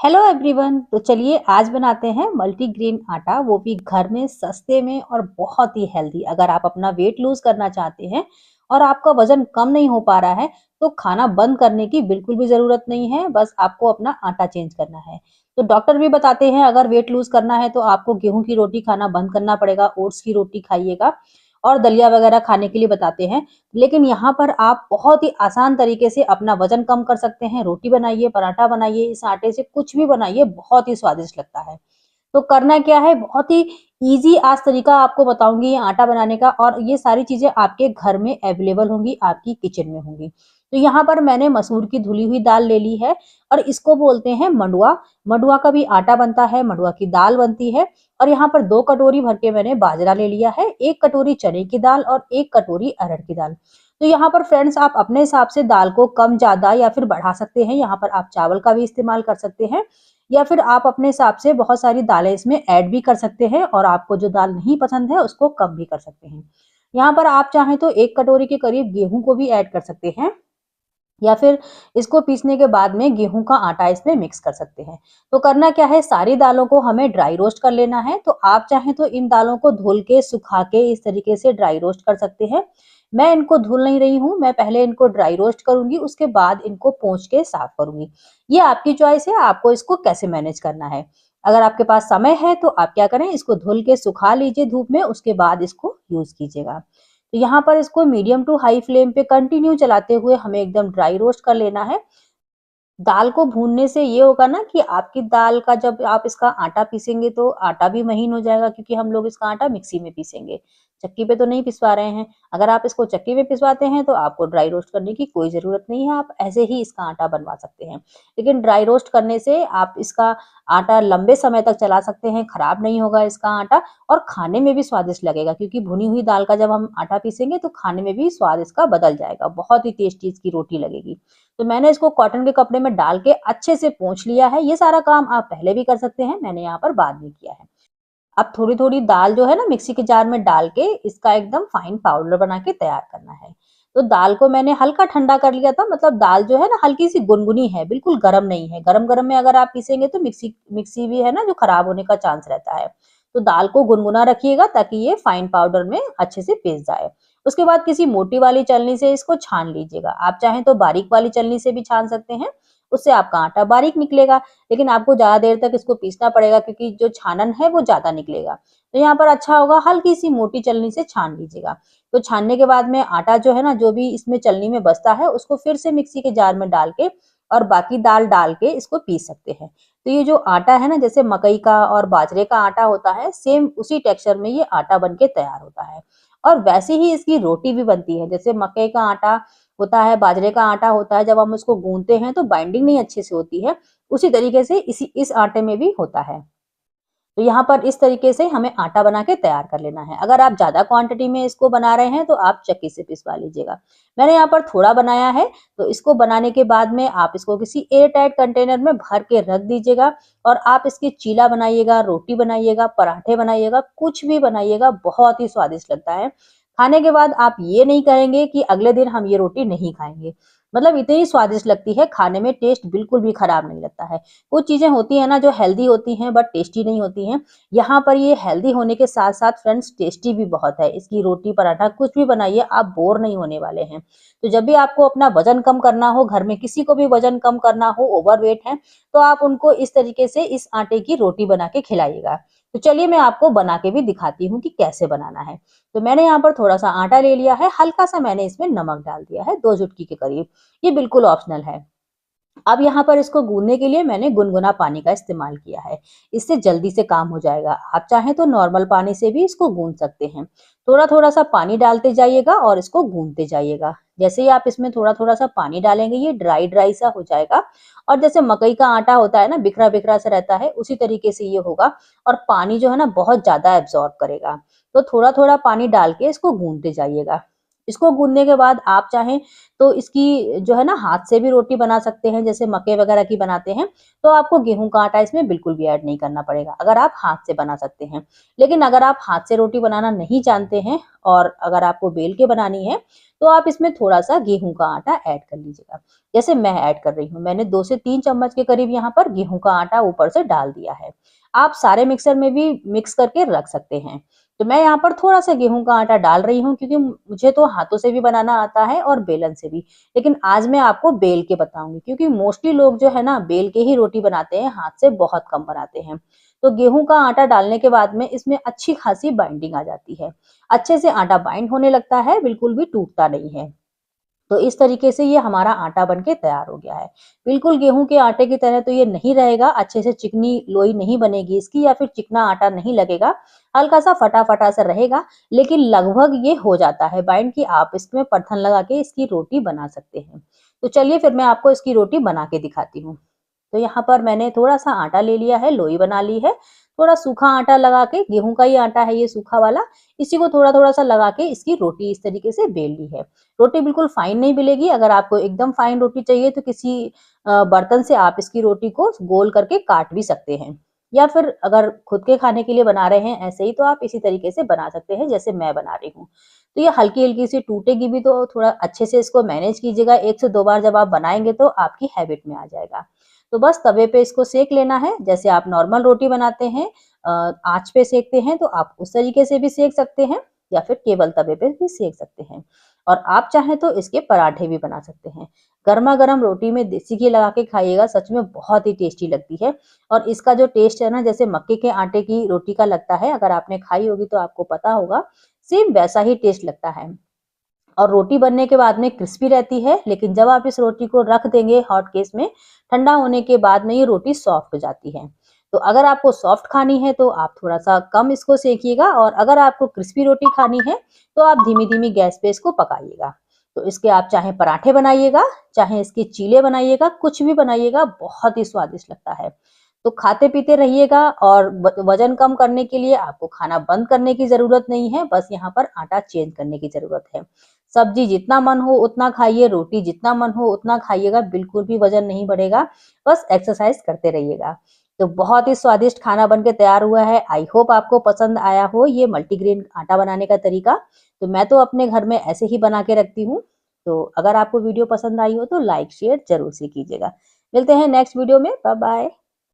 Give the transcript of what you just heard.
Hello everyone. तो चलिए आज बनाते हैं मल्टीग्रेन आटा, वो भी घर में सस्ते में और बहुत ही हेल्दी। अगर आप अपना वेट लूज करना चाहते हैं और आपका वजन कम नहीं हो पा रहा है तो खाना बंद करने की बिल्कुल भी जरूरत नहीं है, बस आपको अपना आटा चेंज करना है। तो डॉक्टर भी बताते हैं अगर वेट लूज करना है तो आपको गेहूं की रोटी खाना बंद करना पड़ेगा, ओट्स की रोटी खाइएगा और दलिया वगैरह खाने के लिए बताते हैं। लेकिन यहाँ पर आप बहुत ही आसान तरीके से अपना वजन कम कर सकते हैं। रोटी बनाइए, पराठा बनाइए, इस आटे से कुछ भी बनाइए, बहुत ही स्वादिष्ट लगता है। तो करना क्या है, बहुत ही ईजी आज तरीका आपको बताऊंगी ये आटा बनाने का, और ये सारी चीजें आपके घर में अवेलेबल होंगी, आपकी किचन में होंगी। तो यहाँ पर मैंने मसूर की धुली हुई दाल ले ली है और इसको बोलते हैं मंडुआ। मंडुआ का भी आटा बनता है, मंडुआ की दाल बनती है। और यहाँ पर 2 कटोरी भर के मैंने बाजरा ले लिया है, 1 कटोरी चने की दाल और 1 कटोरी अरहर की दाल। तो यहाँ पर फ्रेंड्स आप अपने हिसाब से दाल को कम ज्यादा या फिर बढ़ा सकते हैं। यहाँ पर आप चावल का भी इस्तेमाल कर सकते हैं या फिर आप अपने हिसाब से बहुत सारी दालें इसमें ऐड भी कर सकते हैं और आपको जो दाल नहीं पसंद है उसको कम भी कर सकते हैं। यहाँ पर आप चाहें तो 1 कटोरी के करीब गेहूं को भी ऐड कर सकते हैं या फिर इसको पीसने के बाद में गेहूं का आटा इसमें मिक्स कर सकते हैं। तो करना क्या है, सारी दालों को हमें ड्राई रोस्ट कर लेना है। तो आप चाहें तो इन दालों को धुल के सुखा के इस तरीके से ड्राई रोस्ट कर सकते हैं। मैं इनको धुल नहीं रही हूँ, मैं पहले इनको ड्राई रोस्ट करूंगी, उसके बाद इनको पोंछ के साफ करूंगी। ये आपकी चॉइस है, आपको इसको कैसे मैनेज करना है। अगर आपके पास समय है तो आप क्या करें, इसको धुल के सुखा लीजिए धूप में, उसके बाद इसको यूज कीजिएगा। तो यहाँ पर इसको मीडियम टू हाई फ्लेम पे कंटिन्यू चलाते हुए हमें एकदम ड्राई रोस्ट कर लेना है। दाल को भूनने से ये होगा ना कि आपकी दाल का जब आप इसका आटा पीसेंगे तो आटा भी महीन हो जाएगा, क्योंकि हम लोग इसका आटा मिक्सी में पीसेंगे, चक्की पे तो नहीं पिसवा रहे हैं। अगर आप इसको चक्की में पिसवाते हैं तो आपको ड्राई रोस्ट करने की कोई जरूरत नहीं है, आप ऐसे ही इसका आटा बनवा सकते हैं। लेकिन ड्राई रोस्ट करने से आप इसका आटा लंबे समय तक चला सकते हैं, खराब नहीं होगा इसका आटा और खाने में भी स्वादिष्ट लगेगा, क्योंकि भुनी हुई दाल का जब हम आटा पीसेंगे तो खाने में भी स्वाद इसका बदल जाएगा, बहुत ही टेस्टी इसकी रोटी लगेगी। तो मैंने इसको कॉटन के कपड़े में डाल के अच्छे से पोंछ लिया है। ये सारा काम आप पहले भी कर सकते हैं, मैंने यहाँ पर बाद में किया है। अब थोड़ी थोड़ी दाल जो है ना मिक्सी के जार में डाल के इसका एकदम फाइन पाउडर बना के तैयार करना है। तो दाल को मैंने हल्का ठंडा कर लिया था, मतलब दाल जो है ना हल्की सी गुनगुनी है, बिल्कुल गर्म नहीं है। गरम गरम में अगर आप पीसेंगे तो मिक्सी मिक्सी भी है ना जो खराब होने का चांस रहता है। तो दाल को गुनगुना रखिएगा ताकि ये फाइन पाउडर में अच्छे से पीस जाए। उसके बाद किसी मोटी वाली छलनी से इसको छान लीजिएगा, आप चाहें तो बारीक वाली छलनी से भी छान सकते हैं, उससे आपका आटा बारीक निकलेगा। लेकिन आपको ज्यादा देर तक इसको पीसना पड़ेगा क्योंकि जो छानन है वो ज्यादा निकलेगा। तो यहाँ पर अच्छा होगा हल्की सी मोटी छलनी से छान लीजिएगा। तो छानने के बाद में आटा जो है ना, जो भी इसमें छलनी में बचता है उसको फिर से मिक्सी के जार में डाल के और बाकी दाल डाल के इसको पीस सकते हैं। तो ये जो आटा है ना, जैसे मकई का और बाजरे का आटा होता है, सेम उसी टेक्सचर में ये आटा बन के तैयार होता है। और वैसे ही इसकी रोटी भी बनती है, जैसे मकई का आटा होता है, बाजरे का आटा होता है, जब हम उसको गूंथते हैं तो बाइंडिंग नहीं अच्छे से होती है, उसी तरीके से इस आटे में भी होता है। तो यहाँ पर इस तरीके से हमें आटा बना के तैयार कर लेना है। अगर आप ज्यादा क्वांटिटी में इसको बना रहे हैं तो आप चक्की से पिसवा लीजिएगा। मैंने यहाँ पर थोड़ा बनाया है, तो इसको बनाने के बाद में आप इसको किसी एयर टाइट कंटेनर में भर के रख दीजिएगा और आप इसकी चीला बनाइएगा, रोटी बनाइएगा, पराठे बनाइएगा, कुछ भी बनाइएगा, बहुत ही स्वादिष्ट लगता है। खाने के बाद आप ये नहीं कहेंगे कि अगले दिन हम ये रोटी नहीं खाएंगे, मतलब इतनी स्वादिष्ट लगती है, खाने में टेस्ट बिल्कुल भी खराब नहीं लगता है। कुछ चीजें होती है ना जो हेल्दी होती हैं बट टेस्टी नहीं होती हैं, यहाँ पर ये हेल्दी होने के साथ साथ फ्रेंड्स टेस्टी भी बहुत है। इसकी रोटी पराठा कुछ भी बनाइए, आप बोर नहीं होने वाले हैं। तो जब भी आपको अपना वजन कम करना हो, घर में किसी को भी वजन कम करना हो, ओवरवेट है, तो आप उनको इस तरीके से इस आटे की रोटी बना के खिलाइएगा। तो चलिए मैं आपको बना के भी दिखाती हूँ कि कैसे बनाना है। तो मैंने यहाँ पर थोड़ा सा आटा ले लिया है, हल्का सा मैंने इसमें नमक डाल दिया है, 2 चुटकी के करीब, ये बिल्कुल ऑप्शनल है। अब यहाँ पर इसको गूंदने के लिए मैंने गुनगुना पानी का इस्तेमाल किया है, इससे जल्दी से काम हो जाएगा। आप चाहें तो नॉर्मल पानी से भी इसको गूंद सकते हैं। थोड़ा थोड़ा सा पानी डालते जाइएगा और इसको गूंदते जाइएगा। जैसे ही आप इसमें थोड़ा थोड़ा सा पानी डालेंगे ये ड्राई ड्राई सा हो जाएगा, और जैसे मकई का आटा होता है ना, बिखरा बिखरा सा रहता है, उसी तरीके से ये होगा और पानी जो है ना बहुत ज्यादा एब्जॉर्ब करेगा। तो थोड़ा थोड़ा पानी डाल के इसको गूंदते जाइएगा। इसको गूँथने के बाद आप चाहें तो इसकी जो है ना हाथ से भी रोटी बना सकते हैं, जैसे मक्के वगैरह की बनाते हैं, तो आपको गेहूँ का आटा इसमें बिल्कुल भी ऐड नहीं करना पड़ेगा, अगर आप हाथ से बना सकते हैं। लेकिन अगर आप हाथ से रोटी बनाना नहीं जानते हैं और अगर आपको बेल के बनानी है, तो आप इसमें थोड़ा-सा गेहूँ का आटा ऐड कर लीजिएगा। जैसे मैं ऐड कर रही हूँ, मैंने 2 से 3 चम्मच के करीब यहाँ पर गेहूँ का आटा ऊपर से डाल दिया है। आप सारे मिक्सर में भी मिक्स करके रख सकते हैं। तो मैं यहाँ पर थोड़ा-सा गेहूँ का आटा डाल रही हूँ क्योंकि मुझे तो हाथों से भी बनाना आता है और बेलन से भी। लेकिन आज मैं आपको बेल के बताऊँगी क्योंकि मोस्टली लोग जो है ना बेल के ही रोटी बनाते हैं, हाथ से बहुत कम बनाते हैं। तो गेहूँ का आटा डालने के बाद में इसमें अच्छी खासी बाइंडिंग आ जाती है। अच्छे से आटा बाइंड होने लगता है, बिल्कुल भी टूटता नहीं है। तो इस तरीके से ये हमारा आटा बनके तैयार हो गया है। बिल्कुल गेहूँ के आटे की तरह तो ये नहीं रहेगा, अच्छे से चिकनी लोई नहीं बनेगी इसकी या फिर चिकना आटा नहीं लगेगा, हल्का-सा फटा-फटा सा रहेगा, लेकिन लगभग ये हो जाता है बाइंड कि आप इसमें परथन लगा के इसकी रोटी बना सकते हैं। तो चलिए फिर मैं आपको इसकी रोटी बना के दिखाती हूँ। तो यहाँ पर मैंने थोड़ा-सा आटा ले लिया है, लोई बना ली है, थोड़ा सूखा आटा लगा के गेहूँ का ही आटा है ये सूखा वाला, इसी को थोड़ा-थोड़ा सा लगा के इसकी रोटी इस तरीके से बेल ली है। रोटी बिल्कुल फाइन नहीं बेलेगी, अगर आपको एकदम फाइन रोटी चाहिए तो किसी बर्तन से आप इसकी रोटी को गोल करके काट भी सकते हैं। या फिर अगर खुद के खाने के लिए बना रहे हैं ऐसे ही तो आप इसी तरीके से बना सकते हैं जैसे मैं बना रही हूँ। तो ये हल्की-हल्की सी टूटेगी भी तो थोड़ा अच्छे से इसको मैनेज कीजिएगा, 1 से 2 बार जब आप बनाएँगे तो आपकी हैबिट में आ जाएगा। तो बस तवे पे इसको सेक लेना है, जैसे आप नॉर्मल रोटी बनाते हैं आँच पे सेकते हैं तो आप उस तरीके से भी सेक सकते हैं या फिर केवल तवे पे भी सेक सकते हैं। और आप चाहें तो इसके पराठे भी बना सकते हैं। गरमा-गरम रोटी में देसी घी लगा के खाइएगा, सच में बहुत ही टेस्टी लगती है और इसका जो टेस्ट है ना जैसे मक्के के आटे की रोटी का लगता है, अगर आपने खाई होगी तो आपको पता होगा, सेम वैसा ही टेस्ट लगता है। और रोटी बनने के बाद में क्रिस्पी रहती है, लेकिन जब आप इस रोटी को रख देंगे हॉट केस में, ठंडा होने के बाद में ये रोटी सॉफ्ट हो जाती है। तो अगर आपको सॉफ्ट खानी है तो आप थोड़ा-सा कम इसको सेकिएगा और अगर आपको क्रिस्पी रोटी खानी है, तो आप धीमी-धीमी गैस पे इसको पकाइएगा। तो इसके आप चाहे पराठे बनाइएगा, चाहे इसके चीले बनाइएगा, कुछ भी बनाइएगा, बहुत ही स्वादिष्ट लगता है। तो खाते-पीते रहिएगा और वज़न कम करने के लिए आपको खाना बंद करने की ज़रूरत नहीं है, बस यहाँ पर आटा चेंज करने की ज़रूरत है। सब्ज़ी जितना मन हो उतना खाइए, रोटी जितना मन हो उतना खाइएगा, बिल्कुल भी वज़न नहीं बढ़ेगा, बस एक्सरसाइज़ करते रहिएगा। तो बहुत ही स्वादिष्ट खाना बन के तैयार हुआ है, आई होप आपको पसंद आया हो ये मल्टीग्रेन आटा बनाने का तरीका। तो मैं तो अपने घर में ऐसे ही बना के रखती हूँ। तो अगर आपको वीडियो पसंद आई हो तो लाइक, शेयर ज़रूर से कीजिएगा। मिलते हैं नेक्स्ट वीडियो में, बाय बाय।